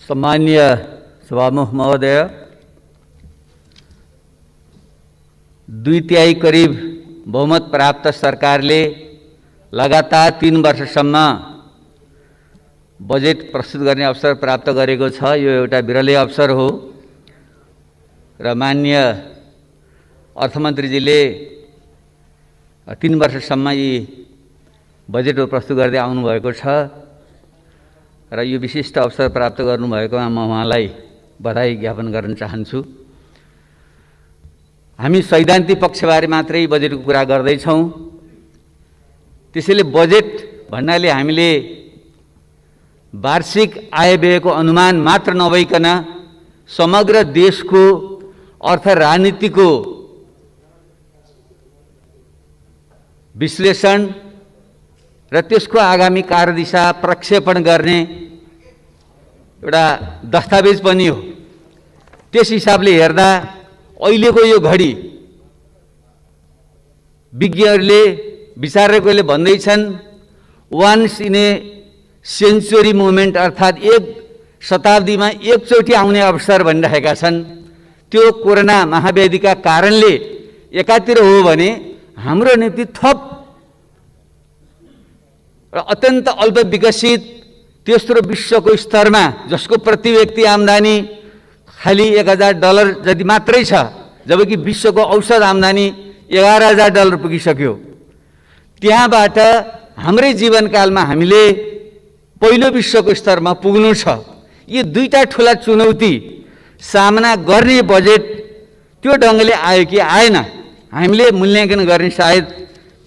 सम्मान्य सभामुख महोदय, 2/3 करिब बहुमत प्राप्त सरकारले लगातार 3 वर्षसम्म बजेट प्रस्तुत गर्ने अवसर प्राप्त गरेको छ। यो एउटा विरलै अवसर हो र माननीय अर्थमन्त्रीजीले 3 वर्षसम्म यी बजेट प्रस्तुत गर्दै आउनुभएको छ र यो विशिष्ट अवसर प्राप्त गर्नुभएकोमा म उहाँलाई बधाई ज्ञापन गर्न चाहन्छु। हामी सैद्धान्तिक पक्षबारे मात्रै बजेटको कुरा गर्दैछौँ। त्यसैले बजेट भन्नाले हामीले वार्षिक आय व्ययको अनुमान मात्र नभइकन समग्र देशको अर्थ राजनीतिको विश्लेषण र त्यसको आगामी कार्यदिशा प्रक्षेपण गर्ने एउटा दस्तावेज पनि हो। त्यस हिसाबले हेर्दा अहिलेको यो घडी विज्ञहरूले विचारकहरूले भन्दैछन् once in a century movement, अर्थात् एक शताब्दीमा एकचोटि आउने अवसर भनिरहेका छन्। त्यो कोरोना महाव्याधिका कारणले एकातिर हो भने हाम्रो निम्ति थप र अत्यन्त अल्प विकसित तेस्रो विश्वको स्तरमा जसको प्रति व्यक्ति आम्दानी खाली $1000 जति मात्रै छ, जबकि विश्वको औसत आम्दानी $11,000 पुगिसक्यो। त्यहाँबाट हाम्रै जीवनकालमा हामीले पहिलो विश्वको स्तरमा पुग्नु छ। यी दुईटा ठुला चुनौती सामना गर्ने बजेट त्यो ढङ्गले आयो कि आएन, हामीले मूल्याङ्कन गर्ने सायद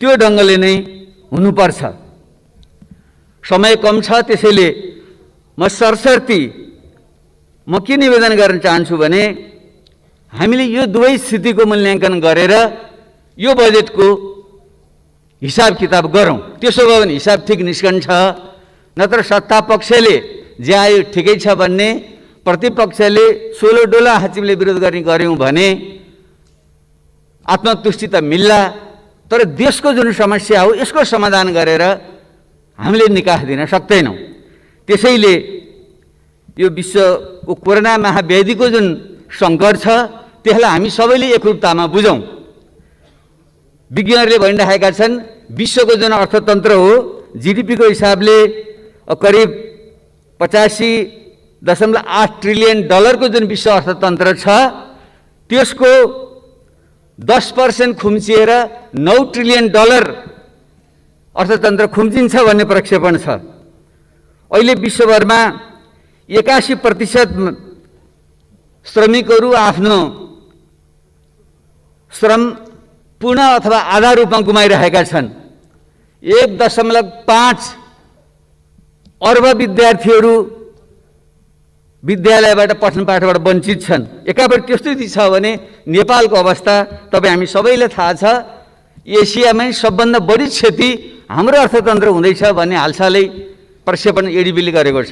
त्यो ढङ्गले नै हुनुपर्छ। समय कम छ, त्यसैले म सरसर्ती म के निवेदन गर्न चाहन्छु भने हामीले यो दुवै स्थितिको मूल्याङ्कन गरेर यो बजेटको हिसाब किताब गरौँ। त्यसो भयो भने हिसाब ठिक निस्कन्छ। नत्र सत्ता पक्षले जे आयो ठिकै छ भन्ने, प्रतिपक्षले सोलो डोला हाचिमले विरोध गर्ने गऱ्यौँ भने आत्मतुष्टि त मिल्ला, तर देशको जुन समस्या हो यसको समाधान गरेर हामीले निकास दिन सक्दैनौँ। त्यसैले यो विश्वको कोरोना महाव्याधिको जुन सङ्कट छ त्यसलाई हामी सबैले एकरूपतामा बुझौँ। विज्ञहरूले भनिरहेका छन् विश्वको जुन अर्थतन्त्र हो जीडीपीको हिसाबले करिब $85.8 ट्रिलियन को जुन विश्व अर्थतन्त्र छ त्यसको 10% खुम्चिएर $9 ट्रिलियन अर्थतन्त्र खुम्चिन्छ भन्ने प्रक्षेपण छ। अहिले विश्वभरमा 81% श्रमिकहरू आफ्नो श्रम पूर्ण अथवा आधा रूपमा गुमाइरहेका छन्। 1.5 अर्ब विद्यार्थीहरू विद्यालयबाट पठन पाठबाट वञ्चित छन्। एकापट्टि त्यस्तो छ भने नेपालको अवस्था तपाईँ हामी सबैलाई थाहा छ। एसियामै सबभन्दा बढी क्षति हाम्रो अर्थतन्त्र हुँदैछ भन्ने हालसालै प्रक्षेपण एडिबीले गरेको छ।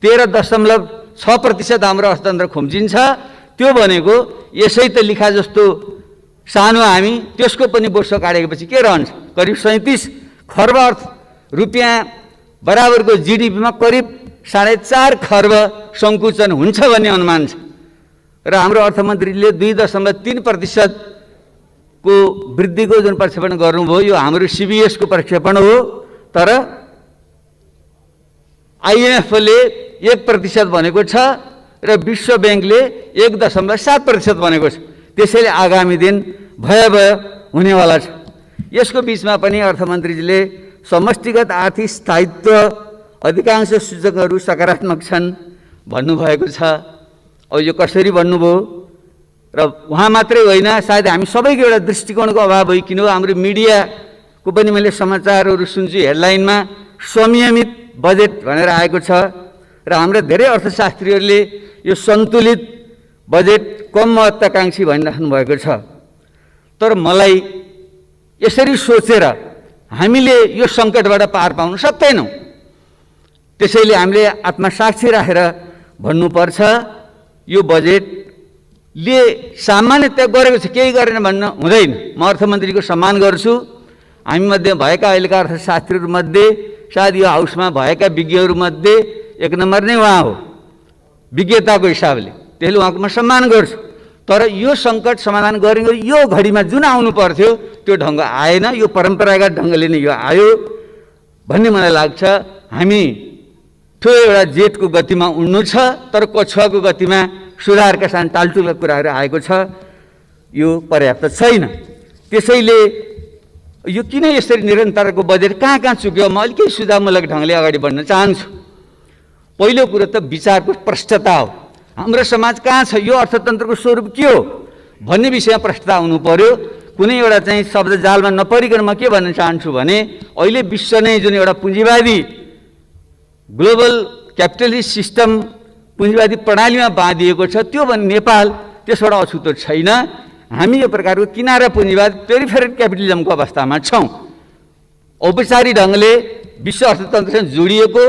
13.6% हाम्रो अर्थतन्त्र खुम्चिन्छ। त्यो भनेको यसै त लिखा जस्तो सानो हामी, त्यसको पनि बोसो काटेपछि के रहन्छ? करिब 37 खर्ब रुपियाँ बराबरको जीडीपीमा करिब 4.5 खर्ब सङ्कुचन हुन्छ भन्ने अनुमान छ। र हाम्रो अर्थमन्त्रीले 2.3% को वृद्धिको जुन प्रक्षेपण गर्नुभयो यो हाम्रो सीबीएसको प्रक्षेपण हो, तर आइएमएफले 1% भनेको छ र विश्व ब्याङ्कले 1.7% भनेको छ। त्यसैले आगामी दिन भयावह हुनेवाला छ। यसको बिचमा पनि अर्थमन्त्रीजीले समष्टिगत आर्थिक स्थायित्व अधिकांश सूचकहरू सकारात्मक छन् भन्नुभएको छ। अब यो कसरी भन्नुभयो र उहाँ मात्रै होइन, सायद हामी सबैको एउटा दृष्टिकोणको अभाव भइकन हाम्रो मिडियाको पनि मैले समाचारहरू सुन्छु, हेडलाइनमा संयमित बजेट भनेर आएको छ र हाम्रा धेरै अर्थशास्त्रीहरूले यो सन्तुलित बजेट कम महत्त्वाकाङ्क्षी भनिराख्नु भएको छ। तर मलाई यसरी सोचेर हामीले यो सङ्कटबाट पार पाउन सक्दैनौँ। त्यसैले हामीले आत्मसाक्षी राखेर भन्नुपर्छ यो बजेटले सामान्यतया गरेको छ, केही गरेन भन्न हुँदैन। म अर्थमन्त्रीको सम्मान गर्छु। हामी मध्ये भएका अहिलेका अर्थशास्त्रीहरूमध्ये सायद यो हाउसमा भएका विज्ञहरूमध्ये 1 नम्बर नै उहाँ हो। विज्ञताको हिसाबले, त्यसले उहाँको म सम्मान गर्छु। तर यो सङ्कट समाधान गर्ने यो घडीमा जुन आउनु पर्थ्यो त्यो ढङ्ग आएन, यो परम्परागत ढङ्गले नै यो आयो भन्ने मलाई लाग्छ। हामी ठुलो एउटा जेटको गतिमा उड्नु छ, तर कछुवाको गतिमा सुधारका साथ टालटुलका कुराहरू आएको छ, यो पर्याप्त छैन। त्यसैले यो किन यसरी निरन्तरको बजेट कहाँ कहाँ चुक्यो, म अलिकति सुझावमूलक ढङ्गले अगाडि बढ्न चाहन्छु। पहिलो कुरो त विचारको प्रष्टता हो। हाम्रो समाज कहाँ छ, यो अर्थतन्त्रको स्वरूप के हो भन्ने विषयमा प्रष्टता हुनु पर्यो। कुनै एउटा चाहिँ शब्द जालमा नपरिकन म के भन्न चाहन्छु भने अहिले विश्व नै जुन एउटा पुँजीवादी ग्लोबल क्यापिटलिस्ट सिस्टम पुँजीवादी प्रणालीमा बाँधिएको छ, त्यो भने नेपाल त्यसबाट अछुतो छैन। हामी यो प्रकारको किनारा पुँजीवाद पेरिफेरल क्यापिटलिजमको अवस्थामा छौँ। औपचारिक ढङ्गले विश्व अर्थतन्त्रसँग जोडिएको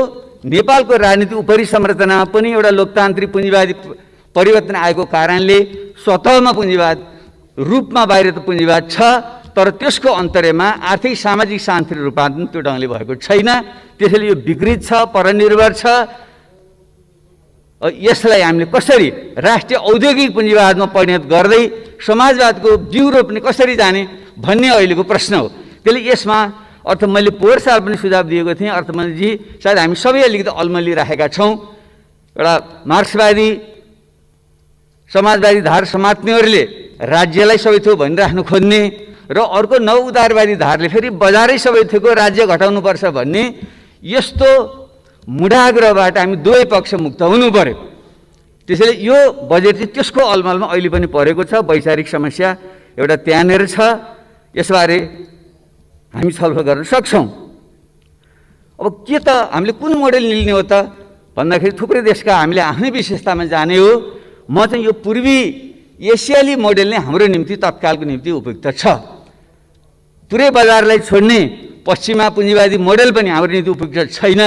नेपालको राजनीति उपरि संरचनामा पनि एउटा लोकतान्त्रिक पुँजीवादी परिवर्तन आएको कारणले स्वतःमा पुँजीवाद रूपमा बाहिर त पुँजीवाद छ, तर त्यसको अन्तर्यमा आर्थिक सामाजिक शान्ति रूपान्तरण त्यो ढङ्गले भएको छैन। त्यसैले यो विकृत छ, परनिर्भर छ। यसलाई हामीले कसरी राष्ट्रिय औद्योगिक पुँजीवादमा परिणत गर्दै समाजवादको बिउ रोप्ने कसरी जाने भन्ने अहिलेको प्रश्न हो। त्यसले यसमा मैले पोहोर साल पनि सुझाव दिएको थिएँ। अर्थमन्त्रीजी सायद हामी सबै अलिकति अलमल्ली राखेका छौँ। एउटा मार्क्सवादी समाजवादी धार समात्नेहरूले राज्यलाई सबै थोक भनिराख्नु खोज्ने र अर्को नव उदारवादी धारले फेरि बजारै सबै थोकको राज्य घटाउनुपर्छ भन्ने यस्तो मुढाग्रहबाट हामी दुवै पक्ष मुक्त हुनु पर्यो। त्यसैले यो बजेट चाहिँ त्यसको अलमलमा अहिले पनि परेको छ। वैचारिक समस्या एउटा त्यहाँनिर छ, यसबारे हामी छलफल गर्न सक्छौँ। अब के त हामीले कुन मोडेल लिने हो त भन्दाखेरि थुप्रै देशका हामीले आफ्नै विशेषतामा जाने हो। म चाहिँ यो पूर्वी एसियाली मोडेल नै हाम्रो निम्ति तत्कालको निम्ति उपयुक्त छ। पुरै बजारलाई छोड्ने पश्चिमा पुँजीवादी मोडेल पनि हाम्रो निम्ति उपयुक्त छैन।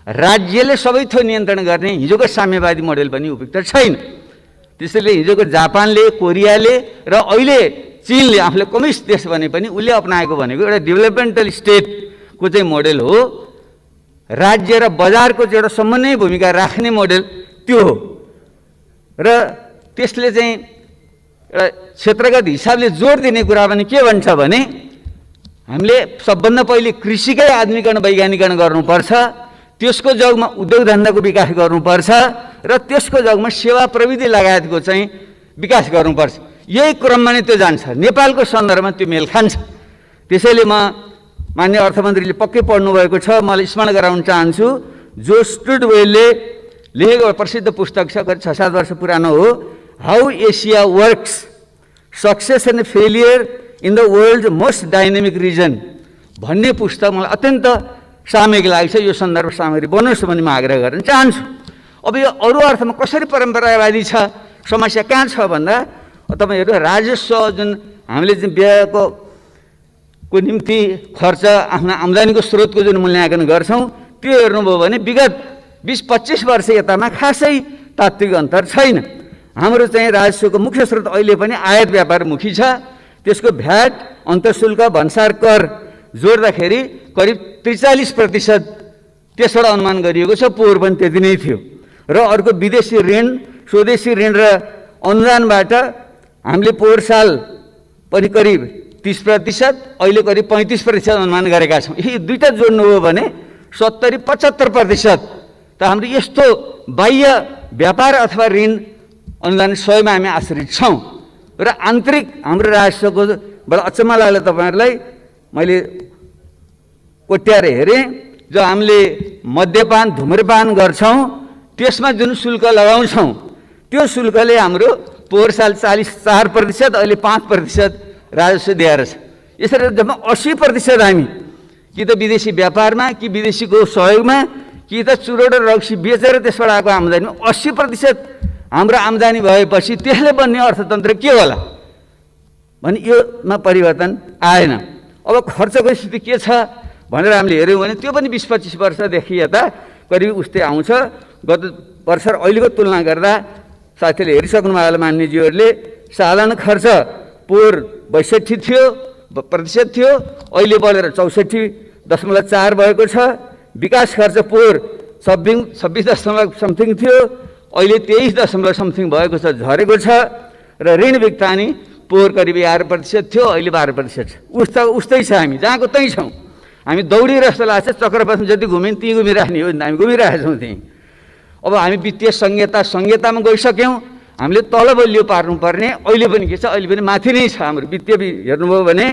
राज्यले सबै थोक नियन्त्रण गर्ने हिजोको साम्यवादी मोडेल पनि उपयुक्त छैन। त्यसैले हिजोको जापानले, कोरियाले र अहिले चीनले आफूले कम्युनिस्ट देश भने पनि उसले अपनाएको भनेको एउटा डेभलपमेन्टल स्टेटको चाहिँ मोडेल हो। राज्य र बजारको चाहिँ एउटा समन्वय भूमिका राख्ने मोडेल त्यो हो। र त्यसले चाहिँ एउटा क्षेत्रगत हिसाबले जोड दिने कुरा पनि के भन्छ भने हामीले सबभन्दा पहिले कृषिकै आधुनिकीकरण वैज्ञानिकरण गर्नुपर्छ, त्यसको जगमा उद्योग धन्दाको विकास गर्नुपर्छ र त्यसको जगमा सेवा प्रविधि लगायतको चाहिँ विकास गर्नुपर्छ। यही क्रममा नै त्यो जान्छ। नेपालको सन्दर्भमा त्यो मेल खान्छ। त्यसैले म माननीय अर्थमन्त्रीले पक्कै पढ्नुभएको छ, मलाई स्मरण गराउन चाहन्छु। जो स्टुडवेलले लेखेको प्रसिद्ध पुस्तक छ, करिब 6-7 वर्ष पुरानो हो, how Asia works, success and failure in the world most dynamic region भन्ने पुस्तक मलाई अत्यन्त सामयिक लाग्छ। यो सन्दर्भ सामग्री बनोस् भन्ने म आग्रह गर्न चाहन्छु। अब यो अरू अर्थमा कसरी परम्परावादी छ, समस्या कहाँ छ भन्दा तपाईँहरू राजस्व जुन हामीले जुन व्ययको निम्ति खर्च आफ्नो आम्दानीको स्रोतको जुन मूल्याङ्कन गर्छौँ त्यो हेर्नुभयो भने विगत 20-25 वर्ष यतामा खासै तात्विक अन्तर छैन। हाम्रो चाहिँ राजस्वको मुख्य स्रोत अहिले पनि आयात व्यापारमुखी छ। त्यसको भ्याट, अन्तःशुल्क, भन्सार कर जोड्दाखेरि करिब 43% त्यसबाट अनुमान गरिएको छ। पोहोर पनि त्यति नै थियो। र अर्को विदेशी ऋण, स्वदेशी ऋण र अनुदानबाट हामीले पोहोर साल पनि करिब 30%, अहिले करिब 35% अनुमान गरेका छौँ। यी दुईटा जोड्नु हो भने 70-75% त हाम्रो यस्तो बाह्य व्यापार अथवा ऋण अनुदान सहयोगमा हामी आश्रित छौँ। र आन्तरिक हाम्रो राजस्वको बडा अचम्म लाग्यो तपाईँहरूलाई, मैले कोट्याएर हेरेँ, जो हामीले मद्यपान धुम्रपान गर्छौँ त्यसमा जुन शुल्क लगाउँछौँ त्यो शुल्कले हाम्रो पोहोर साल 44%, अहिले 5% राजस्व दिएर छ। यसरी जम्मा 80% हामी कि त विदेशी व्यापारमा, कि विदेशीको सहयोगमा, कि त चुरोट र रक्सी बेचेर त्यसबाट आएको आम्दानीमा 80% हाम्रो आम्दानी भएपछि त्यसले बन्ने अर्थतन्त्र के होला भने योमा परिवर्तन आएन। अब खर्चको स्थिति के छ भनेर हामीले हेऱ्यौँ भने त्यो पनि 20-25 वर्षदेखि यता करिब उस्तै आउँछ। गत वर्ष अहिलेको तुलना गर्दा साथीले हेरिसक्नु भयो होला मान्यज्यूहरूले, साधारण खर्च पोहोर 62% थियो, अहिले बढेर 64.4 भएको छ। विकास खर्च पोहोर 26 दशमलव समथिङ थियो, अहिले 23 समथिङ भएको छ, झरेको छ। र ऋण भुक्तानी पोहोर करिब 11% थियो, अहिले 12% छ। उस्तै छ, हामी जहाँको त्यहीँ छौँ। हामी दौडिएर जस्तो लाग्छ, चक्रवातमा जति घुम्यौँ त्यहीँ घुमिराख्ने हो, हामी घुमिरहेका छौँ त्यहीँ। अब हामी वित्तीय संहितामा गइसक्यौँ, हामीले तल बलियो पार्नुपर्ने अहिले पनि के छ, अहिले पनि माथि नै छ हाम्रो वित्तीय। हेर्नुभयो भने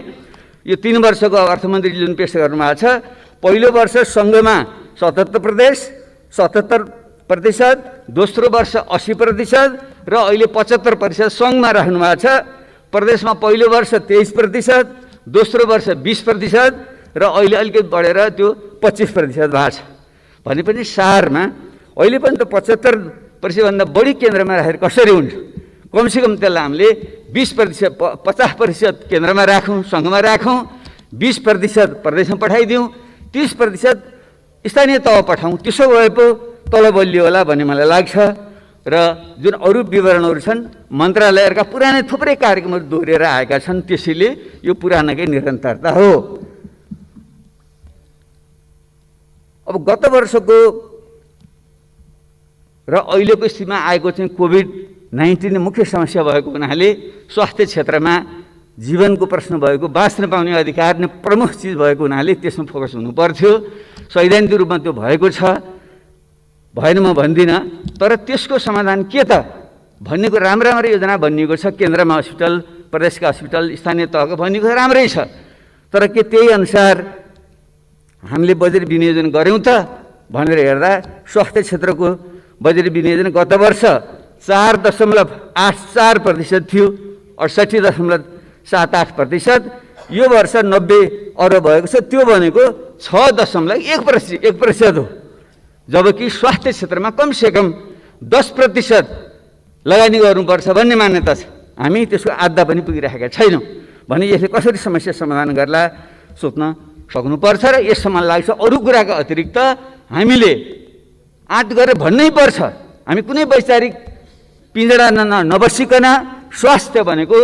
यो 3 वर्षको अर्थमन्त्री जुन पेश गर्नुभएको छ, पहिलो वर्ष सङ्घमा 77 प्रदेश 77%, दोस्रो वर्ष 80% र अहिले 75% सङ्घमा राख्नुभएको छ। प्रदेशमा पहिलो वर्ष 23%, दोस्रो वर्ष 20% र अहिले अलिकति बढेर त्यो 25% भएको छ। भनेपछि सारमा अहिले पनि त 75%भन्दा बढी केन्द्रमा राखेर कसरी हुन्छ? कमसेकम त्यसलाई हामीले 20%, 50% केन्द्रमा राखौँ, सङ्घमा राखौँ, 20% प्रदेशमा पठाइदिउँ, 30% स्थानीय तह पठाउँ। त्यसो भए पो तल बलियो होला भन्ने मलाई लाग्छ। र जुन अरू विवरणहरू छन्, मन्त्रालयहरूका पुरानै थुप्रै कार्यक्रमहरू दोहोरिएर आएका छन्, त्यसैले यो पुरानकै निरन्तरता हो। अब गत वर्षको र अहिलेको स्थितिमा आएको चाहिँ कोभिड-19 मुख्य समस्या भएको हुनाले स्वास्थ्य क्षेत्रमा जीवनको प्रश्न भएको, बाँच्न पाउने अधिकार नै प्रमुख चिज भएको हुनाले त्यसमा फोकस हुनु पर्थ्यो। सैद्धान्तिक रूपमा त्यो भएको छ, भएन म भन्दिनँ। तर त्यसको समाधान के त भन्नेको राम्रो योजना बनिएको छ। केन्द्रमा हस्पिटल, प्रदेशका हस्पिटल, स्थानीय तहको बनिएको राम्रै छ। तर के त्यही अनुसार हामीले बजेट विनियोजन गऱ्यौँ त भनेर हेर्दा स्वास्थ्य क्षेत्रको बजेट विनियोजन गत वर्ष 4.84% थियो, 68.78%। यो वर्ष 90 अरब भएको छ, त्यो भनेको 6.1% हो। जबकि स्वास्थ्य क्षेत्रमा कमसेकम 10% लगानी गर्नुपर्छ भन्ने मान्यता छ। हामी त्यसको आधा पनि पुगिरहेका छैनौँ। भने यसले कसरी समस्या समाधान गर्ला सोच्न सक्नुपर्छ। र यसमा लाग्छ अरू कुराको अतिरिक्त हामीले आँट गरेर भन्नै पर्छ, हामी कुनै वैचारिक पिँजडा नबसिकन स्वास्थ्य भनेको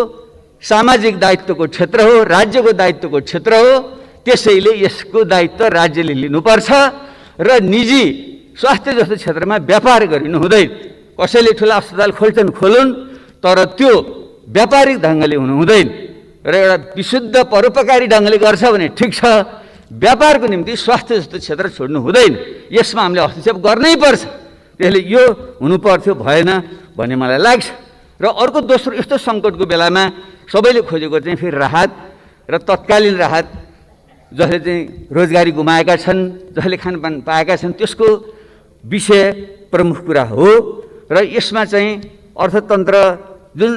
सामाजिक दायित्वको क्षेत्र हो, राज्यको दायित्वको क्षेत्र हो। त्यसैले यसको दायित्व राज्यले लिनुपर्छ र निजी स्वास्थ्य जस्तो क्षेत्रमा व्यापार गरिनु हुँदैन। कसैले ठुला अस्पताल खोल्छन् खोलुन्, तर त्यो व्यापारिक ढङ्गले हुनु हुँदैन। र एउटा विशुद्ध परोपकारी ढङ्गले गर्छ भने ठिक छ, व्यापारको निम्ति स्वास्थ्य जस्तो क्षेत्र छोड्नु हुँदैन। यसमा हामीले हस्तक्षेप गर्नै पर्छ। त्यसले यो हुनुपर्थ्यो, भएन भन्ने मलाई लाग्छ। र अर्को दोस्रो, यस्तो सङ्कटको बेलामा सबैले खोजेको चाहिँ फेरि राहत र तत्कालीन राहत। जसले चाहिँ रोजगारी गुमाएका छन्, जसले खानपान पाएका छन्, त्यसको विषय प्रमुख कुरा हो। र यसमा चाहिँ अर्थतन्त्र जुन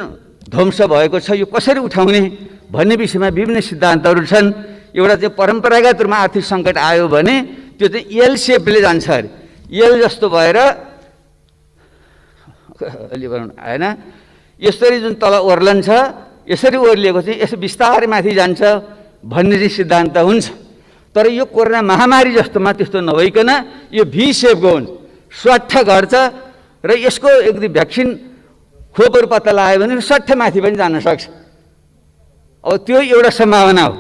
ध्वंस भएको छ, यो कसरी उठाउने भन्ने विषयमा विभिन्न सिद्धान्तहरू छन्। एउटा चाहिँ परम्परागत रूपमा आर्थिक सङ्कट आयो भने त्यो चाहिँ एल सेपले जान्छ अरे। एल जस्तो भएर अलि आएन, यसरी जुन तल ओर्लन्छ, यसरी ओर्लिएको चाहिँ यसो बिस्तारै माथि जान्छ भन्ने चाहिँ सिद्धान्त हुन्छ। तर यो कोरोना महामारी जस्तोमा त्यस्तो नभइकन यो भी सेपको हुन्छ, स्वाट्ठ घट्छ। र यसको यदि भ्याक्सिन खोपहरू पत्ता लगायो भने सट्ठ माथि पनि जान सक्छ। अब त्यो एउटा सम्भावना हो।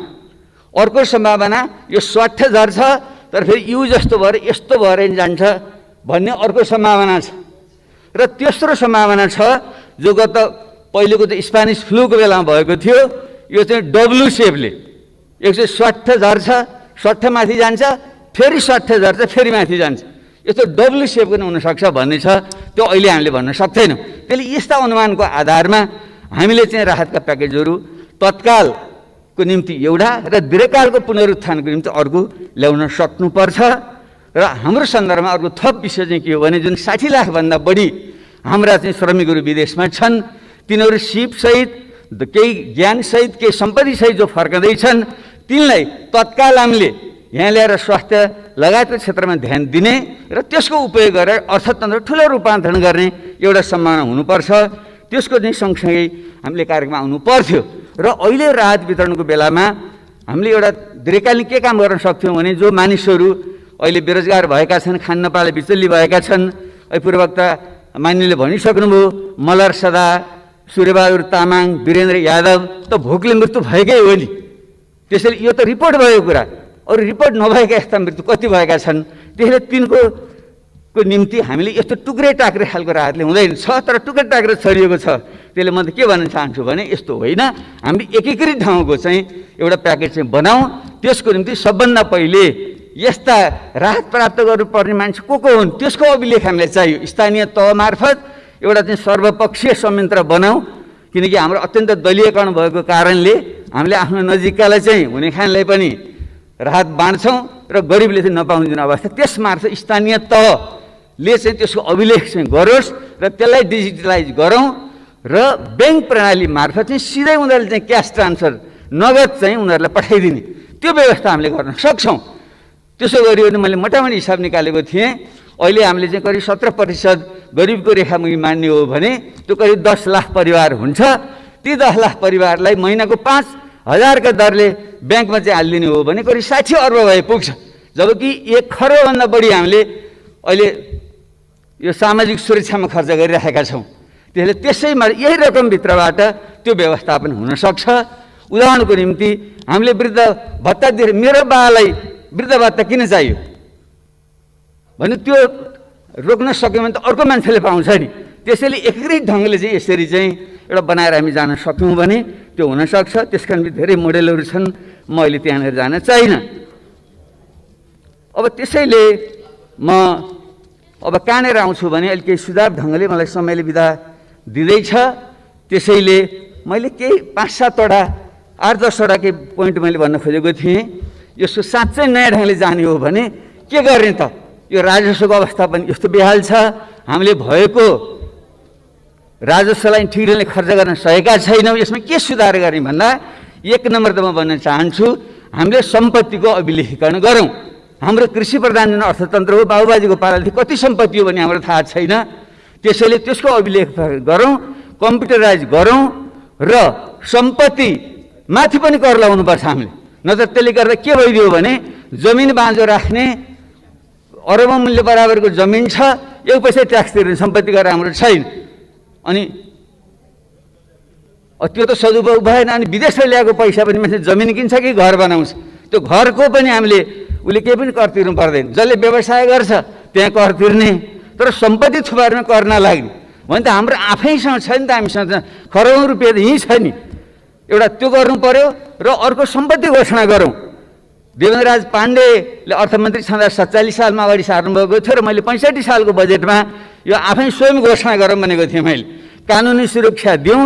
अर्को सम्भावना यो स्वाट्ठ झर्छ, तर फेरि यु जस्तो भएर यस्तो भएर जान्छ भन्ने अर्को सम्भावना छ। र तेस्रो सम्भावना छ, जो गत पहिलेको त स्पेनिस फ्लूको बेलामा भएको थियो, यो चाहिँ डब्लु सेपले 160 झर्छ, 60 माथि जान्छ, फेरि 60 झर्छ, फेरि माथि जान्छ। यस्तो डब्लु सेप पनि हुनसक्छ भन्ने छ। त्यो अहिले हामीले भन्न सक्दैनौँ। त्यसले यस्ता अनुमानको आधारमा हामीले चाहिँ राहतका प्याकेजहरू तत्कालको निम्ति एउटा र दीर्घकालको पुनरुत्थानको निम्ति अर्को ल्याउन सक्नुपर्छ। र हाम्रो सन्दर्भमा अर्को थप विषय चाहिँ के हो भने, जुन 60 लाखभन्दा बढी हाम्रा चाहिँ श्रमिकहरू विदेशमा छन्, तिनीहरू सिपसहित, केही ज्ञानसहित, केही सम्पत्तिसहित जो फर्कँदैछन्, तिनलाई तत्काल हामीले यहाँ ल्याएर स्वास्थ्य लगायतको क्षेत्रमा ध्यान दिने र त्यसको उपयोग गरेर अर्थतन्त्र ठुलो रूपान्तरण गर्ने एउटा सम्भावना हुनुपर्छ। त्यसको चाहिँ सँगसँगै हामीले कार्यक्रम आउनु पर्थ्यो। र अहिले राहत वितरणको बेलामा हामीले एउटा दीर्घकालीन के काम गर्न सक्थ्यौँ भने, जो मानिसहरू अहिले बेरोजगार भएका छन्, खान नपाएर बिचल्ली भएका छन्, पूर्ववक्ता मान्यले भनिसक्नुभयो, मलर सदा, सूर्यबहादुर तामाङ, वीरेन्द्र यादव त भोकले मृत्यु भएकै हो नि। त्यसैले यो त रिपोर्ट भएको कुरा, अरू रिपोर्ट नभएका यस्ता मृत्यु कति भएका छन्। त्यसैले तिनको को निम्ति हामीले यस्तो टुक्रे टाक्रे खालको राहतले हुँदैन छ, तर टुक्रे टाक्रे छरिएको छ। त्यसले म त के भन्न चाहन्छु भने यस्तो होइन, हामीले एकीकृत ढङ्गको चाहिँ एउटा प्याकेज चाहिँ बनाऊँ। त्यसको निम्ति सबभन्दा पहिले यस्ता राहत प्राप्त गर्नुपर्ने मान्छे को हुन् त्यसको अभिलेख हामीलाई चाहियो। स्थानीय तह मार्फत एउटा चाहिँ सर्वपक्षीय संयन्त्र बनाऊँ, किनकि हाम्रो अत्यन्त दलीयकरण भएको कारणले हामीले आफ्नो नजिककालाई चाहिँ हुने खानलाई पनि राहत बाँड्छौँ र गरिबले चाहिँ नपाउने जुन अवस्था, त्यसमार्फत स्थानीय तहले चाहिँ त्यसको अभिलेख चाहिँ गरोस् र त्यसलाई डिजिटलाइज गरौँ र ब्याङ्क प्रणाली मार्फत चाहिँ सिधै उनीहरूले चाहिँ क्यास ट्रान्सफर नगद चाहिँ उनीहरूलाई पठाइदिने त्यो व्यवस्था हामीले गर्न सक्छौँ। त्यसो गरियो भने मैले मोटामोटी हिसाब निकालेको थिएँ, अहिले हामीले चाहिँ करिब 17% गरिबको रेखामुनि मान्ने हो भने त्यो करिब 10 लाख परिवार हुन्छ। ती 10 लाख परिवारलाई महिनाको 5,000 का दरले ब्याङ्कमा चाहिँ हालिदिने हो भने करिब 60 अर्ब भए पुग्छ। जबकि 1 खरबभन्दा बढी हामीले अहिले यो सामाजिक सुरक्षामा खर्च गरिराखेका छौँ। त्यसले त्यसैमा यही रकमभित्रबाट त्यो व्यवस्थापन हुनसक्छ। उदाहरणको निम्ति हामीले वृद्ध भत्ता दिएर मेरो बालाई वृद्ध भत्ता किन चाहियो भने त्यो रोक्न सक्यो भने त अर्को मान्छेले पाउँछ नि। त्यसैले एकीकृत ढङ्गले चाहिँ यसरी चाहिँ एउटा बनाएर हामी जान सक्यौँ भने त्यो हुनसक्छ। त्यसकारण धेरै मोडेलहरू छन्, म अहिले त्यहाँनिर जान चाहिनँ। अब त्यसैले म अब कहाँनिर आउँछु भने अहिले केही सुझाव ढङ्गले मलाई समयले बिदा दिँदैछ। त्यसैले मैले केही 5-7वटा 8-10वटा केही पोइन्ट मैले भन्न खोजेको थिएँ। यसको साँच्चै नयाँ ढङ्गले जाने हो भने के गर्ने त? यो राजस्वको अवस्था पनि यस्तो बेहाल छ, हामीले भएको राजस्वलाई ठिक ढङ्गले खर्च गर्न सकेका छैनौँ। यसमा के सुधार गर्ने भन्दा 1 नम्बर त म भन्न चाहन्छु, हामीले सम्पत्तिको अभिलेखीकरण गरौँ। हाम्रो कृषि प्रधान जुन अर्थतन्त्र हो, बाबुबाजीको पालादेखि कति सम्पत्ति हो भने हाम्रो थाहा छैन। त्यसैले त्यसको अभिलेख गरौँ, कम्प्युटराइज गरौँ र सम्पत्ति माथि पनि कर लगाउनुपर्छ हामीले। नत्र त्यसले गर्दा के भइदियो भने जमिन बाँझो राख्ने, अरबौँ मूल्य बराबरको जमिन छ, 1 पैसा ट्याक्स तिर्ने सम्पत्ति गरेर हाम्रो छैन। अनि त्यो त सदुपयोग भएन। अनि विदेशबाट ल्याएको पैसा पनि मान्छे जमिन किन्छ कि घर बनाउँछ, त्यो घरको पनि हामीले उसले केही पनि कर तिर्नु पर्दैन। जसले व्यवसाय गर्छ त्यहाँ कर तिर्ने, तर सम्पत्ति थुपार्न कर नलाग्ने भने त हाम्रो आफैसँग छैन त। हामीसँग खरबौँ रुपियाँ त यहीँ छ नि। एउटा त्यो गर्नु पर्यो र अर्को सम्पत्ति घोषणा गरौँ। देवेन्द्रराज पाण्डेले अर्थमन्त्री छँदा 47 सालमा अगाडि सार्नुभएको थियो र मैले 65 सालको बजेटमा यो आफै स्वयं घोषणा गरौँ भनेको थिएँ। मैले कानुनी सुरक्षा दिउँ,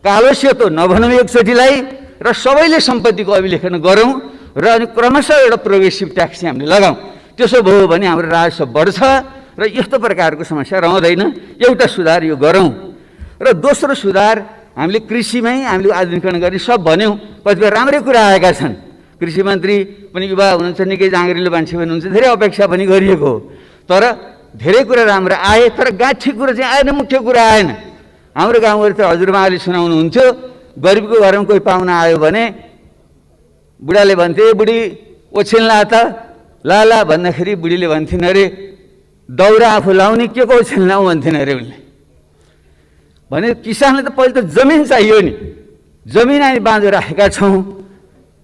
कालो सेतो नभनौँ एकचोटिलाई, र सबैले सम्पत्तिको अभिलेखन गरौँ र अनि क्रमशः एउटा प्रोग्रेसिभ ट्याक्स हामीले लगाउँ। त्यसो भयो भने हाम्रो राजस्व बढ्छ र यस्तो प्रकारको समस्या रहँदैन। एउटा सुधार यो गरौँ। र दोस्रो सुधार हामीले कृषिमै हामीले आधुनिकीकरण गर्ने सब भन्यौँ। कतिपय राम्रै कुरा आएका छन्। कृषि मन्त्री पनि युवा हुनुहुन्छ, निकै जाँगरिलो मान्छे पनि हुनुहुन्छ, धेरै अपेक्षा पनि गरिएको हो। तर धेरै कुरा राम्रो आए, तर गाँठी कुरा चाहिँ आएन, मुख्य कुरा आएन। हाम्रो गाउँहरू त हजुरबाले सुनाउनुहुन्थ्यो, गरिबको घरमा कोही पाहुना आयो भने बुढाले भन्थे, बुढी ओछिन्ला त लाला भन्दाखेरि बुढीले भन्थिन् अरे दौरा आफू लाउने के को ओछिन्ला भन्थिन् अरे उनले। भने किसानले त पहिले त जमिन चाहियो नि, जमिन हामी बाँझो राखेका छौँ।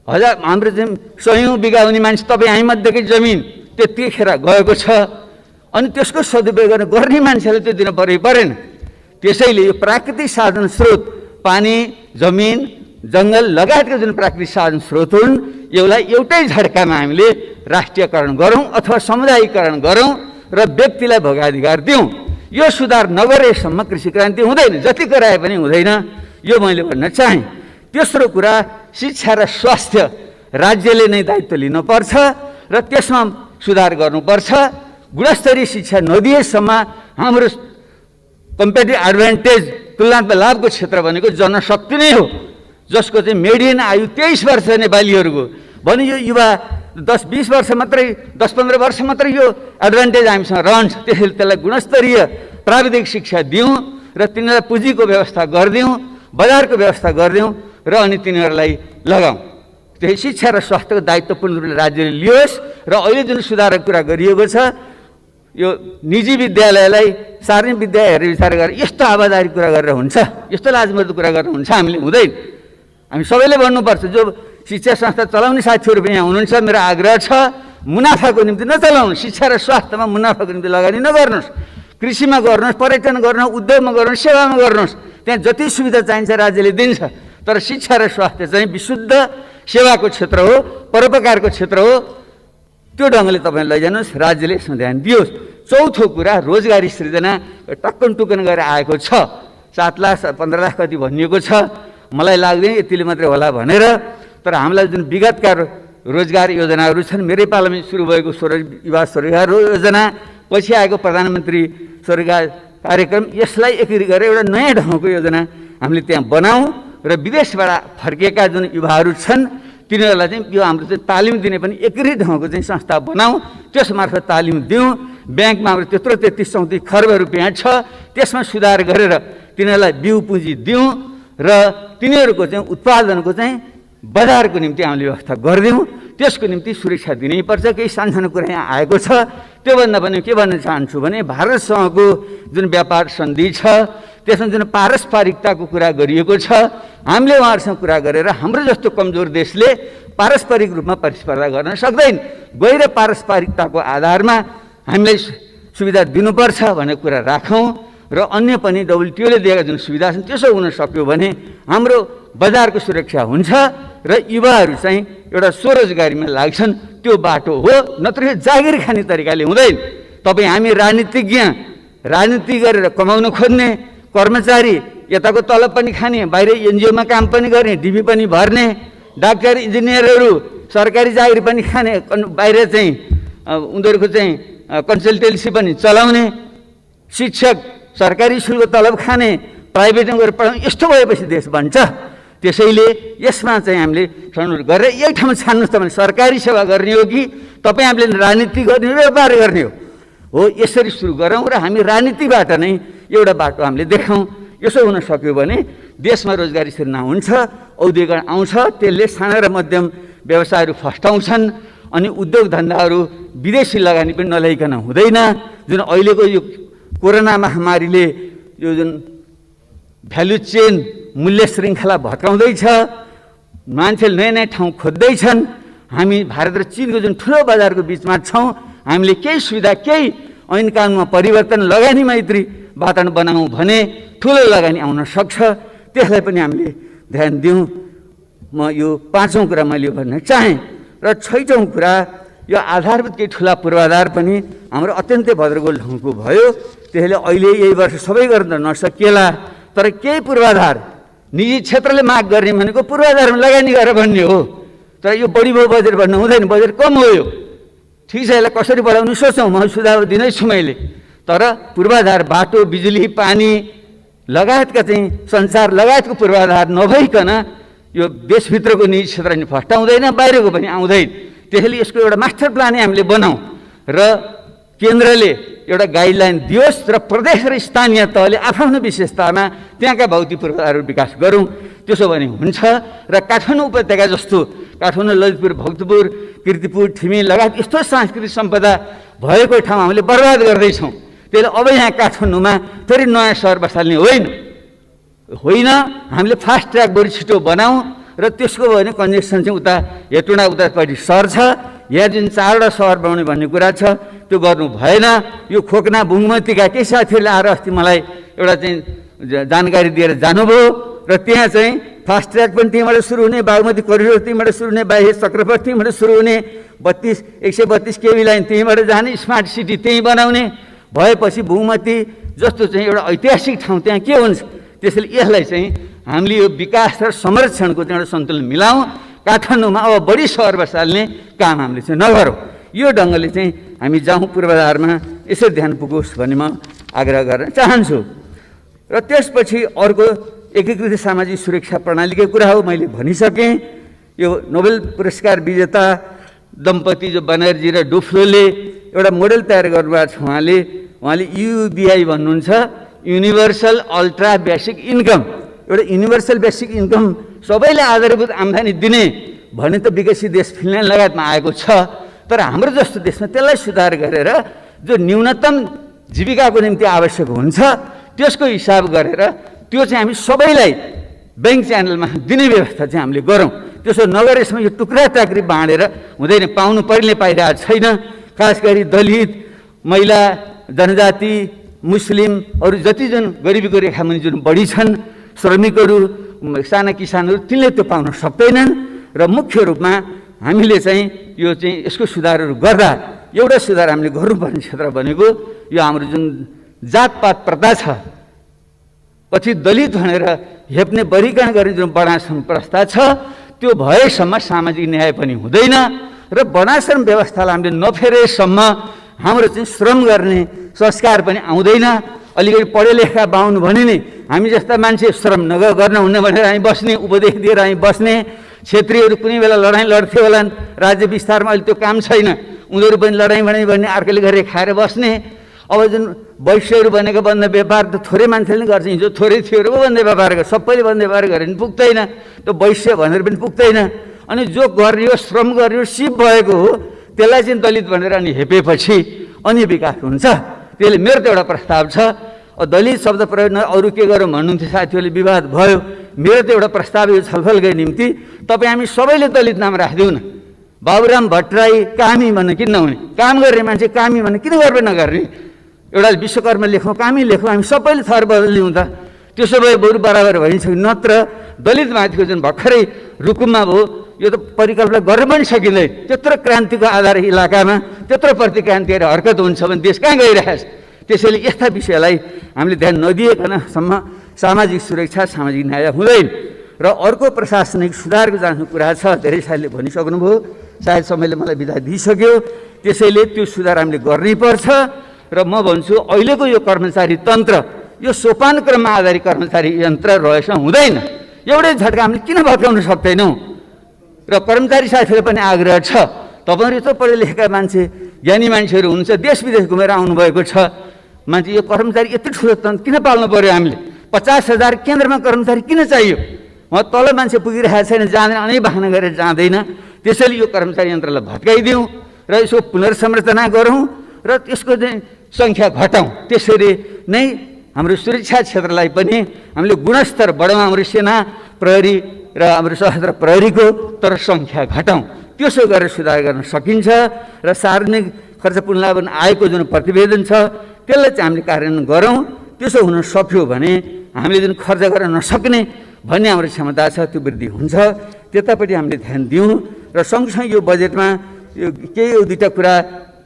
हाम्रो चाहिँ 100औँ बिघा हुने मान्छे तपाईँ हामीमध्येकै जमिन त्यतिखेर गएको छ। अनि त्यसको सदुपयोग गर्ने मान्छेले त्यो दिन परेन। त्यसैले यो प्राकृतिक साधन स्रोत, पानी, जमिन, जङ्गल लगायतका जुन प्राकृतिक साधन स्रोत हुन्, यसलाई एउटै झड्कामा हामीले राष्ट्रियकरण गरौँ अथवा समुदायीकरण गरौँ र व्यक्तिलाई भोगाधिकार दिउँ। यो सुधार नगरेसम्म कृषि क्रान्ति हुँदैन, जति कराए पनि हुँदैन। यो मैले भन्न चाहेँ। तेस्रो कुरा, शिक्षा र स्वास्थ्य राज्यले नै दायित्व लिनुपर्छ र त्यसमा सुधार गर्नुपर्छ। गुणस्तरीय शिक्षा नदिएसम्म हाम्रो कम्पेटिभ एडभान्टेज, तुलनात्मक लाभको क्षेत्र भनेको जनशक्ति नै हो, जसको चाहिँ मेडियन आयु 23 वर्ष नेपालीहरूको भने यो युवा 10-20 वर्ष मात्रै, 10-15 वर्ष मात्रै यो एडभान्टेज हामीसँग रहन्छ। त्यसैले त्यसलाई गुणस्तरीय प्राविधिक शिक्षा दिउँ र तिनीहरूलाई पुँजीको व्यवस्था गरिदिउँ, बजारको व्यवस्था गरिदिउँ र अनि तिनीहरूलाई लगाउँ। त्यही शिक्षा र स्वास्थ्यको दायित्व पूर्ण रूपले राज्यले लियोस्। र अहिले जुन सुधारको कुरा गरिएको छ, यो निजी विद्यालयलाई सार्वजनिक विद्यालय हेरेर विचार गरेर यस्तो आवादारी कुरा गरेर हुन्छ, यस्तो लाजमर्दो कुरा गरेर हुन्छ, हामीले हुँदैन। हामी सबैले भन्नुपर्छ। जो शिक्षा संस्था चलाउने साथीहरू पनि यहाँ हुनुहुन्छ, मेरो आग्रह छ मुनाफाको निम्ति नचलाउनुहोस्, शिक्षा र स्वास्थ्यमा मुनाफाको निम्ति लगानी नगर्नुहोस्, कृषिमा गर्नुहोस्, पर्यटन गर्नुहोस्, उद्योगमा गर्नुहोस्, सेवामा गर्नुहोस्। त्यहाँ जति सुविधा चाहिन्छ राज्यले दिन्छ, तर शिक्षा र स्वास्थ्य चाहिँ विशुद्ध सेवाको क्षेत्र हो, परोपकारको क्षेत्र हो। त्यो ढङ्गले तपाईँ लैजानुहोस्, राज्यले यसमा ध्यान दियोस्। चौथो कुरा, रोजगारी सृजना टक्कन टुक्कन गरेर आएको छ। 7 लाख 15 लाख कति भनिएको छ, मलाई लाग्दैन यतिले मात्रै होला भनेर। तर हामीलाई जुन विगतका रोजगार योजनाहरू छन्, मेरै पालामा सुरु भएको युवा स्वरोजगार योजना, पछि आएको प्रधानमन्त्री स्वरोजगार कार्यक्रम, यसलाई एकीकृत गरेर एउटा नयाँ ढङ्गको योजना हामीले त्यहाँ बनाऊँ र विदेशबाट फर्किएका जुन युवाहरू छन् तिनीहरूलाई चाहिँ यो हाम्रो चाहिँ तालिम दिने पनि एकीकृत ढङ्गको चाहिँ संस्था बनाऊँ, त्यस मार्फत तालिम दिउँ। ब्याङ्कमा हाम्रो त्यत्रो 33-34 खर्ब रुपियाँ छ, त्यसमा सुधार गरेर तिनीहरूलाई बिउ पुँजी दिउँ र तिनीहरूको चाहिँ उत्पादनको चाहिँ बजारको निम्ति हामीले व्यवस्था गरिदिउँ। त्यसको निम्ति सुरक्षा दिनैपर्छ। केही सानसानो कुरा यहाँ आएको छ, त्योभन्दा पनि के भन्न चाहन्छु भने भारतसँगको जुन व्यापार सन्धि छ त्यसमा जुन पारस्परिकताको कुरा गरिएको छ, हामीले उहाँहरूसँग कुरा गरेर हाम्रो जस्तो कमजोर देशले पारस्परिक रूपमा प्रतिस्पर्धा गर्न सक्दैन, गएर पारस्परिकताको आधारमा हामीलाई सुविधा दिनुपर्छ भन्ने कुरा राखौँ र अन्य पनि WTO ले दिएका जुन सुविधा छन् त्यसो हुन सक्यो भने हाम्रो बजारको सुरक्षा हुन्छ र युवाहरू चाहिँ एउटा स्वरोजगारीमा लाग्छन्। त्यो बाटो हो, नत्र जागिर खाने तरिकाले हुँदैन। तपाईँ हामी राजनीति गरेर कमाउन खोज्ने कर्मचारी, यताको तलब पनि खाने, बाहिर NGO मा काम पनि गर्ने, डिबी पनि भर्ने, डाक्टर इन्जिनियरहरू सरकारी जागिर पनि खाने, बाहिर चाहिँ उनीहरूको चाहिँ कन्सल्टेन्सी पनि चलाउने, शिक्षक सरकारी स्कुलको तलब खाने, प्राइभेटमा गएर पढाउने, यस्तो भएपछि देश बन्छ। त्यसैले यसमा चाहिँ हामीले छनौट गरेर यही ठाउँमा छान्नुहोस्, तपाईँ सरकारी सेवा गर्ने हो कि तपाईँ हामीले राजनीति गर्ने हो, व्यापार गर्ने हो, यसरी सुरु गरौँ र हामी राजनीतिबाट नै एउटा बाटो हामीले देखाउँ। यसो हुन सक्यो भने देशमा रोजगारी सृजना हुन्छ, औद्योगिकरण आउँछ, त्यसले साना र मध्यम व्यवसायहरू फस्टाउँछन् अनि उद्योग धन्दाहरू विदेशी लगानी पनि नल्याइकन हुँदैन। जुन अहिलेको यो कोरोना महामारीले यो जुन भ्यालु चेन मूल्य श्रृङ्खला भत्काउँदैछ, मान्छेले नयाँ नयाँ ठाउँ खोज्दैछन्। हामी भारत र चीनको जुन ठुलो बजारको बिचमा छौँ, हामीले केही सुविधा, केही ऐन कानुनमा परिवर्तन, लगानी मैत्री वातावरण बनाऊँ भने ठुलो लगानी आउन सक्छ। त्यसलाई पनि हामीले ध्यान दिउँ। म यो 5औं कुरा मैले भन्न चाहेँ। र 6औं कुरा, यो आधारभूत केही ठुला पूर्वाधार पनि हाम्रो अत्यन्तै भद्रगोल ढङ्गको भयो। त्यसले अहिले यही वर्ष सबै गर्न नसकिएला, तर केही पूर्वाधार निजी क्षेत्रले माग गर्ने भनेको पूर्वाधारमा लगानी गरेर भन्ने हो। तर यो बढी भयो बजेट भन्न हुँदैन, बजेट कम हो। यो ठिक छ, यसलाई कसरी बढाउनु सोचौँ, म सुझाव दिँदैछु मैले। तर पूर्वाधार, बाटो, बिजुली, पानी लगायतका चाहिँ सञ्चार लगायतको पूर्वाधार नभइकन यो देशभित्रको निजी क्षेत्र नि फस्टाउँदैन, बाहिरको पनि आउँदैन। त्यसैले यसको एउटा मास्टर प्लानै हामीले बनाऊँ र केन्द्रले एउटा गाइडलाइन दियोस् र प्रदेश र स्थानीय तहले आफ्नो विशेषतामा त्यहाँका भौतिक पूर्वाधारहरू विकास गरौँ। त्यसो भने हुन्छ। र काठमाडौँ उपत्यका जस्तो काठमाडौँ, ललितपुर, भक्तपुर, कीर्तिपुर, ठिमी लगायत यस्तो सांस्कृतिक सम्पदा भएको ठाउँ हामीले बर्बाद गर्दैछौँ। त्यसले अब यहाँ काठमाडौँमा फेरि नयाँ सहर बसाल्ने होइन। हामीले फास्ट ट्र्याक बढी छिटो बनाऊँ र त्यसको भयो भने कन्जेक्सन चाहिँ उता हेटुँडा उतापट्टि सर्छ। यहाँ जुन 4वटा सहर बनाउने भन्ने कुरा छ त्यो गर्नु भएन। यो खोकना बुङमतीका केही साथीहरूले आएर अस्ति मलाई एउटा चाहिँ जानकारी दिएर जानुभयो र त्यहाँ चाहिँ फास्ट ट्र्याक पनि त्यहीँबाट सुरु हुने, बागमती करिडोर त्यहीँबाट सुरु हुने, बाह्य चक्रपथ त्यहीँबाट सुरु हुने, 132 केबी लाइन त्यहीँबाट जाने, स्मार्ट सिटी त्यहीँ बनाउने भएपछि बुङमती जस्तो चाहिँ एउटा ऐतिहासिक ठाउँ त्यहाँ के हुन्छ। त्यसैले यसलाई चाहिँ हामीले यो विकास र संरक्षणको चाहिँ एउटा सन्तुलन मिलाउँ। काठमाडौँमा अब बढी सहर बसाल्ने काम हामीले चाहिँ नगरौँ। यो ढङ्गले चाहिँ हामी जाउँ, पूर्वाधारमा यसरी ध्यान पुगोस् भन्ने म आग्रह गर्न चाहन्छु। र त्यसपछि अर्को एकीकृत सामाजिक सुरक्षा प्रणालीको कुरा हो, मैले भनिसकेँ। यो नोबेल पुरस्कार विजेता दम्पति जो बनर्जी र डुफ्लोले एउटा मोडेल तयार गर्नुभएको छ। उहाँले UBI भन्नुहुन्छ, युनिभर्सल अल्ट्रा बेसिक इन्कम। एउटा युनिभर्सल बेसिक इन्कम सबैले आधारभूत आम्दानी दिने भने त विकसित देश फिनल्यान्ड लगायतमा आएको छ। तर हाम्रो जस्तो देशमा त्यसलाई सुधार गरेर जो न्यूनतम जीविकाको निम्ति आवश्यक हुन्छ त्यसको हिसाब गरेर त्यो चाहिँ हामी सबैलाई ब्याङ्क च्यानलमा दिने व्यवस्था चाहिँ हामीले गरौँ। त्यसो नगरेसम्म यो टुक्रा टाक्री बाँडेर हुँदैन, पाउनु पर्ने पाइरहेको छैन। खास गरी दलित, महिला, जनजाति, मुस्लिम अरू जति जुन गरिबीको रेखामुनि जुन बढी छन्, श्रमिकहरू, साना किसानहरू, तिनले त्यो पाउन सक्दैनन्। र मुख्य रूपमा हामीले चाहिँ यो चाहिँ यसको सुधारहरू गर्दा एउटा सुधार हामीले गर्नुपर्ने क्षेत्र भनेको यो हाम्रो जुन जातपात प्रथा छ, पछि दलित भनेर हेप्ने वर्गीकरण गर्ने जुन वर्णाश्रम प्रस्ताव छ, त्यो भएसम्म सामाजिक न्याय पनि हुँदैन। र वर्णाश्रम व्यवस्थालाई हामीले नफेरेसम्म हाम्रो चाहिँ श्रम गर्ने संस्कार पनि आउँदैन। अलिकति पढे लेखा बाहुन भने नि हामी जस्ता मान्छे श्रम गर्न हुन्न भनेर हामी बस्ने, उपदेश दिएर हामी बस्ने। क्षेत्रीयहरू कुनै बेला लडाइँ लड्थ्यो होला, राज्य विस्तारमा अहिले त्यो काम छैन, उनीहरू पनि लडाइँ भन्ने अर्कोले गरेर खाएर बस्ने। अब जुन वैश्यहरू भनेको बन्द व्यापार त थोरै मान्छेले गर्छ, हिजो थोरै थियो पो बन्द व्यापार गर्छ, सबैले बन्द व्यापार गरे पनि पुग्दैन, त्यो वैश्य भनेर पनि पुग्दैन। अनि जो गरियो श्रम गरियो सिप भएको हो त्यसलाई चाहिँ दलित भनेर अनि हेपेपछि अनि विकास हुन्छ। त्यसले मेरो त एउटा प्रस्ताव छ। दलित शब्द प्रयोग अरू के गरौँ भन्नुहुन्थ्यो साथीहरूले, विवाद भयो। मेरो त एउटा प्रस्ताव यो छलफलको निम्ति तपाईँ हामी सबैले दलित नाम राखिदिउँ न। बाबुराम भट्टराई कामी भन्ने किन नहुने? काम गर्ने मान्छे कामी भन्ने किन गर्व नगर्ने? एउटा विश्वकर्मा लेखौँ, कामी लेखौँ, हामी सबैले थर बदलिउँ त। त्यसो भए बरु बराबर भइन्छ। नत्र दलित माथिको जुन भर्खरै रुकुममा भयो, यो त परिकल्पना गर्न पनि सकिँदैन। त्यत्रो क्रान्तिको आधार इलाकामा त्यत्रो प्रतिक्रान्तिहरू हरकत हुन्छ भने देश कहाँ गइरहेछ? त्यसैले यस्ता विषयलाई हामीले ध्यान नदिएकनसम्म सामाजिक सुरक्षा, सामाजिक न्याय हुँदैन। र अर्को प्रशासनिक सुधारको जान्ने कुरा छ, धेरै साथीले भनिसक्नुभयो, सायद समयले मलाई बिदा दिइसक्यो। त्यसैले त्यो सुधार हामीले गर्नैपर्छ। र म भन्छु अहिलेको यो कर्मचारी तन्त्र, यो सोपान क्रममा आधारित कर्मचारी यन्त्र रहेछ हुँदैन। एउटै झट्का हामीले किन भत्काउन सक्दैनौँ? र कर्मचारी साथीहरूले पनि आग्रह छ, तपाईँहरू यत्रो पढे लेखेका मान्छे, ज्ञानी मान्छेहरू हुनुहुन्छ, देश विदेश घुमेर आउनुभएको छ, मान्छे यो कर्मचारी यति ठुलो तन्त्र किन पाल्नु पर्यो? हामीले 50,000 केन्द्रमा कर्मचारी किन चाहियो? उहाँ तल मान्छे पुगिरहेको छैन, जाँदैन, अनै बाहना गरेर जाँदैन। त्यसैले यो कर्मचारी यन्त्रलाई भत्काइदिउँ र यसको पुनर्संरचना गरौँ र यसको चाहिँ सङ्ख्या घटाउँ। त्यसरी नै हाम्रो सुरक्षा क्षेत्रलाई पनि हामीले गुणस्तर बढाउँ, हाम्रो सेना, प्रहरी र हाम्रो सशस्त्र प्रहरीको, तर सङ्ख्या घटाउँ। त्यसो गरेर सुधार गर्न सकिन्छ। र सार्वजनिक खर्च पुनर्लाभन आएको जुन प्रतिवेदन छ त्यसलाई चाहिँ हामीले कार्यान्वयन गरौँ। त्यसो हुन सक्यो भने हामीले जुन खर्च गर्न नसक्ने भन्ने हाम्रो क्षमता छ त्यो वृद्धि हुन्छ। त्यतापट्टि हामीले ध्यान दिउँ। र सँगसँगै यो बजेटमा यो केही दुईवटा कुरा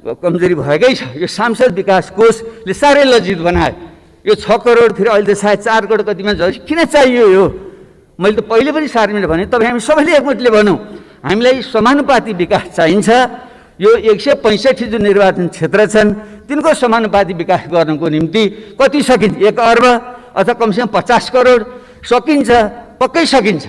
कमजोरी भएकै छ। यो सांसद विकास कोषले साह्रै लज्जित बनायो। यो 6 करोड फेरि अहिले त सायद 4 करोड कतिमा किन चाहियो? यो मैले त पहिले पनि सार्वजनिक भने, तपाईँ हामी सबैले एकमतले भनौँ हामीलाई समानुपाती विकास चाहिन्छ। यो 165 जुन निर्वाचन क्षेत्र छन् तिनको समानुपाती विकास गर्नको निम्ति कति सकिन्छ? 1 अर्ब अथवा कमसेकम 50 करोड सकिन्छ, पक्कै सकिन्छ।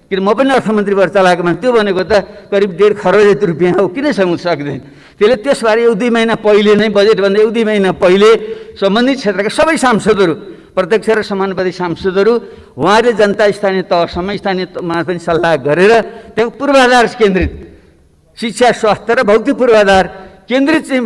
किन म पनि अर्थमन्त्री भएर चलाएको मान्छे, त्यो भनेको त करिब 1.5 खरब जति रुपियाँ हो, किन सक्दैन? त्यसले त्यसबारे 1-2 महिना पहिले नै, बजेटभन्दा 1-2 महिना पहिले सम्बन्धित क्षेत्रका सबै सांसदहरू, प्रत्यक्ष र समानुपाती सांसदहरू, उहाँले जनता स्थानीय तहसम्म, स्थानीयमा पनि सल्लाह गरेर त्यहाँ पूर्वाधार केन्द्रित शिक्षा, स्वास्थ्य र भौतिक पूर्वाधार केन्द्रित चाहिँ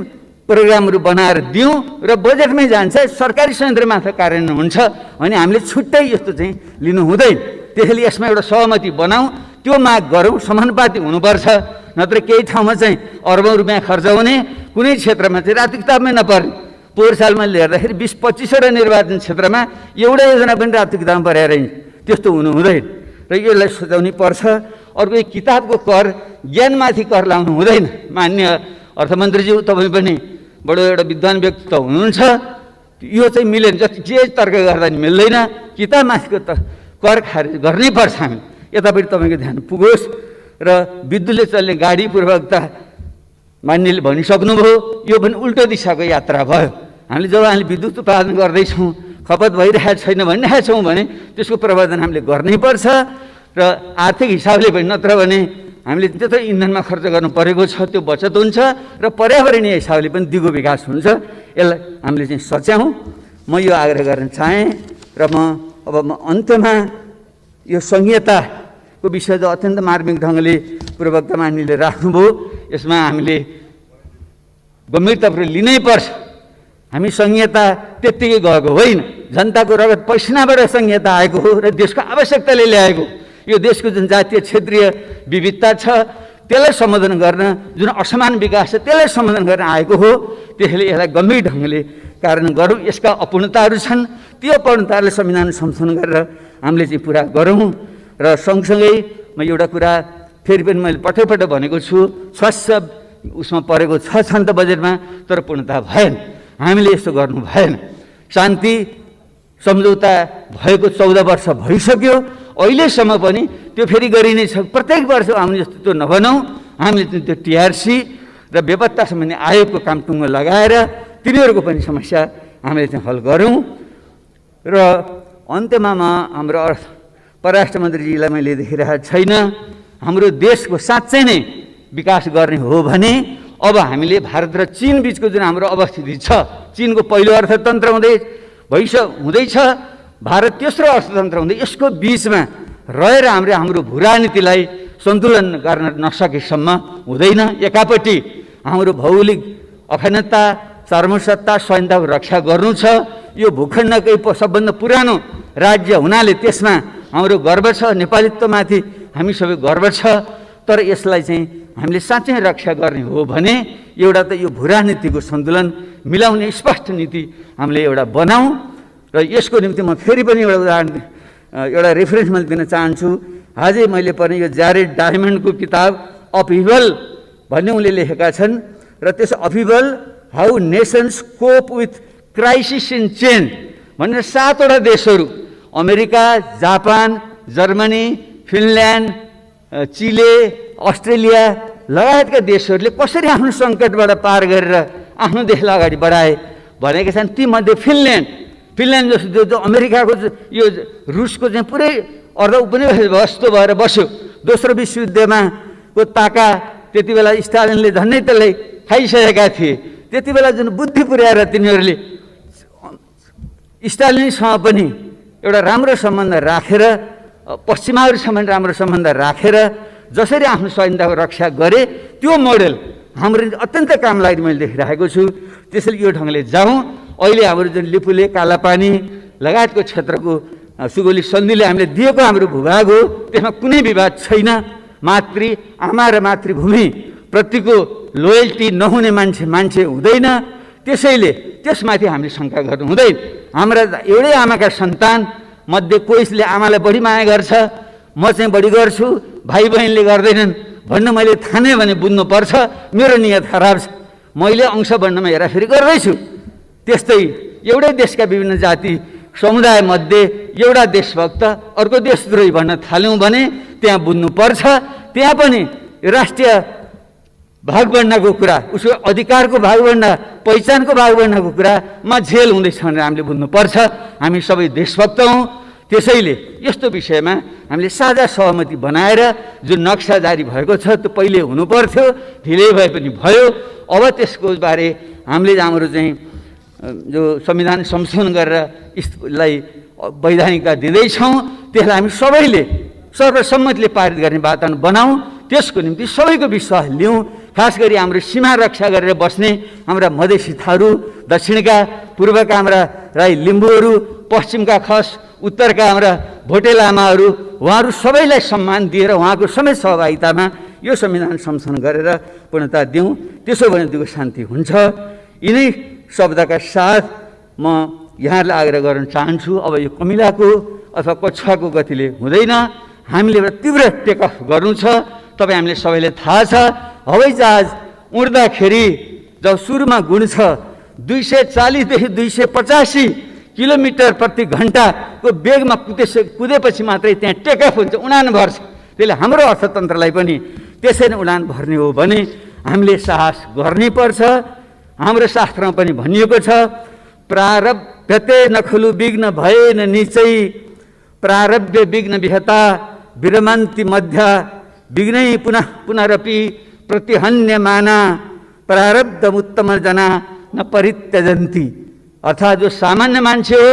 प्रोग्रामहरू बनाएर दिउँ र बजेटमै जान्छ, सरकारी संयन्त्रमात्र कार्यान्वयन हुन्छ भने हामीले छुट्टै यस्तो चाहिँ लिनु हुँदैन। त्यसैले यसमा एउटा सहमति बनाऊँ, त्यो माग गरौँ, समानुपाती हुनुपर्छ। नत्र केही ठाउँमा चाहिँ अर्बौँ रुपियाँ खर्च हुने, कुनै क्षेत्रमा चाहिँ रातो किताबमै नपर्ने। पोहोर सालमा हेर्दाखेरि 20-25वटा निर्वाचन क्षेत्रमा एउटा योजना पनि रातो किताबमा परेर त्यस्तो हुनु हुँदैन र यसलाई सुझाउनै पर्छ। अर्को किताबको कर, ज्ञानमाथि कर लाउनु हुँदैन। मान्य अर्थमन्त्रीज्यू, तपाईँ पनि बडो एउटा विद्वान व्यक्ति त हुनुहुन्छ, यो चाहिँ मिलेन, जति जे तर्क गर्दा नि मिल्दैन। किताबमाथिको त कर खारेज गर्नै पर्छ। हामी यतापट्टि तपाईँको ध्यान पुगोस्। र विद्युतले चल्ने गाडी पूर्वकता मान्यले भनिसक्नुभयो, यो पनि उल्टो दिशाको यात्रा भयो। हामीले जब हामीले विद्युत उत्पादन गर्दैछौँ, खपत भइरहेको छैन भनिरहेका छौँ भने त्यसको प्रबन्धन हामीले गर्नैपर्छ र आर्थिक हिसाबले पनि, नत्र भने हामीले त्यत्रो इन्धनमा खर्च गर्नु परेको छ, त्यो बचत हुन्छ र पर्यावरणीय हिसाबले पनि दिगो विकास हुन्छ। यसलाई हामीले चाहिँ सच्याउँ, म यो आग्रह गर्न चाहेँ। र अब म अन्त्यमा यो संहिताको विषय जो अत्यन्त मार्मिक ढङ्गले पूर्ववक्ता मान्यले राख्नुभयो, यसमा हामीले गम्भीरतापूर्वक लिनै पर्छ। हामी संहिता त्यत्तिकै गएको होइन, जनताको रगत पसिनाबाट संहिता आएको हो र देशको आवश्यकताले ल्याएको। यो देशको जुन जातीय क्षेत्रीय विविधता छ त्यसलाई सम्बोधन गर्न, जुन असमान विकास छ त्यसलाई सम्बोधन गर्न आएको हो। त्यसैले यसलाई गम्भीर ढङ्गले कार्यान्वयन गरौँ। यसका अपूर्णताहरू छन्, त्यो अपूर्णताहरूलाई संविधान संशोधन गरेर हामीले चाहिँ पुरा गरौँ। र सँगसँगै म एउटा कुरा फेरि पनि मैले पटक भनेको छु, स्वास्थ्य उसमा परेको छ नि त बजेटमा, तर पूर्णता भएन। हामीले यस्तो गर्नु भएन। शान्ति सम्झौता भएको 14 वर्ष भइसक्यो, अहिलेसम्म पनि त्यो फेरि गरिने छ। प्रत्येक वर्ष आउने जस्तो त्यो नबनाऊ। हामीले त्यो टिआरसी र बेपत्ता सम्बन्धी आयोगको काम टुङ्गो लगाएर तिनीहरूको पनि समस्या हामीले चाहिँ हल गरौँ। र अन्त्यमा म हाम्रो परराष्ट्र मन्त्रीजीलाई मैले देखिरहेको छैन। हाम्रो देशको साँच्चै नै विकास गर्ने हो भने अब हामीले भारत र चीन बीचको जुन हाम्रो अवस्थिति छ, चीनको पहिलो अर्थतन्त्र हुँदैछ, भारत तेस्रो अर्थतन्त्र हुँदै, यसको बीचमा रहेर हाम्रो भूराजनीतिलाई सन्तुलन गर्न नसकेसम्म हुँदैन। एकापट्टि हाम्रो भौगोलिक अखण्डता, सार्वभौमसत्ता, स्वाधीनताको रक्षा गर्नु छ। यो भूखण्डकै सबभन्दा पुरानो राज्य हुनाले त्यसमा हाम्रो गर्व छ, नेपालीत्वमाथि हामी सबै गर्व छ। तर यसलाई चाहिँ हामीले साँच्चै रक्षा गर्ने हो भने एउटा त यो भूराजनीतिको सन्तुलन मिलाउने स्पष्ट नीति हामीले एउटा बनाऊँ। र यसको निम्ति म फेरि पनि एउटा उदाहरण, एउटा रेफरेन्स मैले दिन चाहन्छु। आजै मैले पढ्ने यो ज्यारेड डायमन्डको किताब अपहिबल भन्ने उनले लेखेका छन्। र त्यस upheaval how nations cope with crisis in change भनेर 7वटा देशहरू, America, Japan, Germany, Finland, Chile, Australia लगायतका देशहरूले कसरी आफ्नो सङ्कटबाट पार गरेर आफ्नो देशलाई अगाडि बढाए भनेका छन्। तीमध्ये फिनल्यान्ड जस्तो जो अमेरिकाको यो रुसको चाहिँ पुरै अर्ध उपनिवेशवाद भएर बस्यो। दोस्रो विश्वयुद्धमा को ताका त्यति बेला स्टालिनले झन्डै त्यसलाई खाइसकेका थिए। त्यति बेला जुन बुद्धि पुर्याएर तिनीहरूले स्टालिनसँग पनि एउटा राम्रो सम्बन्ध राखेर, पश्चिमाहरूसँग राम्रो सम्बन्ध राखेर जसरी आफ्नो स्वाधीनताको रक्षा गरे, त्यो मोडेल हाम्रो अत्यन्त काम लाग्ने मैले देखिरहेको छु। त्यसैले यो ढङ्गले जाउँ। अहिले हाम्रो जुन लिपुले, कालापानी लगायतको क्षेत्रको सुगौली सन्धिले हामीले दिएको हाम्रो भूभाग हो, त्यसमा कुनै विवाद छैन। आमा र मातृभूमि प्रतिको लोयल्टी नहुने मान्छे हुँदैन। त्यसैले त्यसमाथि हामीले शङ्का गर्नु हुँदैन। हाम्रा एउटै आमाका सन्तान मध्ये कोहीले आमालाई बढी माया गर्छ, म चाहिँ बढी गर्छु, भाइ बहिनीले गर्दैनन् भन्न मैले ठाने भने बुझ्नुपर्छ मेरो नियत खराब छ। मैले अंश बन्नमा हेराफेरि गर्दैछु। त्यस्तै एउटै देशका विभिन्न जाति समुदाय मध्ये एउटा देशभक्त अर्को देशद्रोही भन्न थाल्यौँ भने त्यहाँ बुझ्नुपर्छ। त्यहाँ पनि राष्ट्रिय भागबन्डाको कुरा, उसको अधिकारको भागबन्डा, पहिचानको भागबन्डाको कुरामा झेल हुँदैछ भनेर हामीले बुझ्नुपर्छ। हामी सबै देशभक्त हौँ। त्यसैले यस्तो विषयमा हामीले साझा सहमति बनाएर जुन नक्सा जारी भएको छ त्यो पहिले हुनु पर्थ्यो, ढिलै भए पनि भयो। अब त्यसको बारे हामीले हाम्रो चाहिँ जो संविधान संशोधन गरेर यसलाई वैधानिकता दिँदैछौँ, त्यसलाई हामी सबैले सर्वसम्मतिले पारित गर्ने वातावरण बनाऊँ। त्यसको निम्ति सबैको विश्वास लिउँ। खास गरी हाम्रो सीमा रक्षा गरेर बस्ने हाम्रा मधेसी थारू, दक्षिणका पूर्वका हाम्रा राई लिम्बूहरू, पश्चिमका खस, उत्तरका हाम्रा भोटे लामाहरू, उहाँहरू सबैलाई सम्मान दिएर उहाँको समेत सहभागितामा यो संविधान संशोधन गरेर पूर्णता दिउँ। त्यसो भने दिगो शान्ति हुन्छ। यिनै शब्दका साथ म यहाँहरूलाई आग्रह गर्न चाहन्छु, अब यो कमिलाको अथवा कछुवाको गतिले हुँदैन। हामीले एउटा तीव्र टेकअफ गर्नु छ। तपाईँ हामीले सबैले थाहा छ, हवाईजहाज उड्दाखेरि जब सुरुमा गुण छ 240 देखि 285 किलोमिटर प्रति घन्टाको वेगमा कुदेपछि मात्रै त्यहाँ टेकअफ हुन्छ, उडान भर्छ। त्यसले हाम्रो अर्थतन्त्रलाई पनि त्यसै नै उडान भर्ने हो भने हामीले साहस गर्नै पर्छ। हाम्रो शास्त्रमा पनि भनिएको छ, प्रारब्धते नखलु विघ्न भएन निचै, प्रारब्ध विघ्न विहता विरमन्ति मध्य, विघ्नै पुनः पुनरपि प्रतिहन्यमाना, प्रारब्ध उत्तम जना न परित्यजन्ति। अर्थात् जो सामान्य मान्छे हो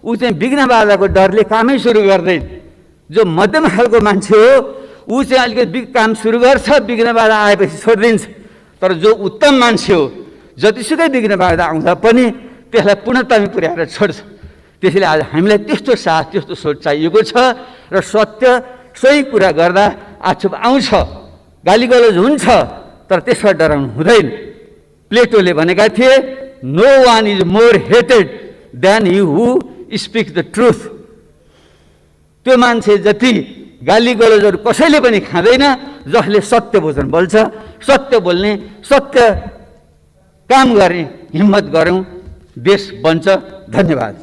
ऊ चाहिँ विघ्न बाधाको डरले कामै सुरु गर्दैन। जो मध्यम खालको मान्छे हो ऊ चाहिँ अलिकति काम सुरु गर्छ, विघ्न बाधा आएपछि छोडिदिन्छ। तर जो उत्तम मान्छे हो जतिसुकै विघ्न बाधा आउँदा पनि त्यसलाई पूर्णतामा पुर्याएर छोड्छ। त्यसैले आज हामीलाई त्यस्तो साथ, त्यस्तो सोच चाहिएको छ। र सत्य सोही कुरा गर्दा आक्षेप आउँछ, गालीगलोज हुन्छ, तर त्यसबाट डराउनु हुँदैन। प्लेटोले भनेका थिए, no one is more hated than you who speak the truth. त्यो मान्छे जति गालीगलोजहरू कसैले पनि खाँदैन जसले सत्य वचन बोल्छ। सत्य बोल्ने, सत्य काम गर्ने हिम्मत गरौँ, देश बन्छ। धन्यवाद।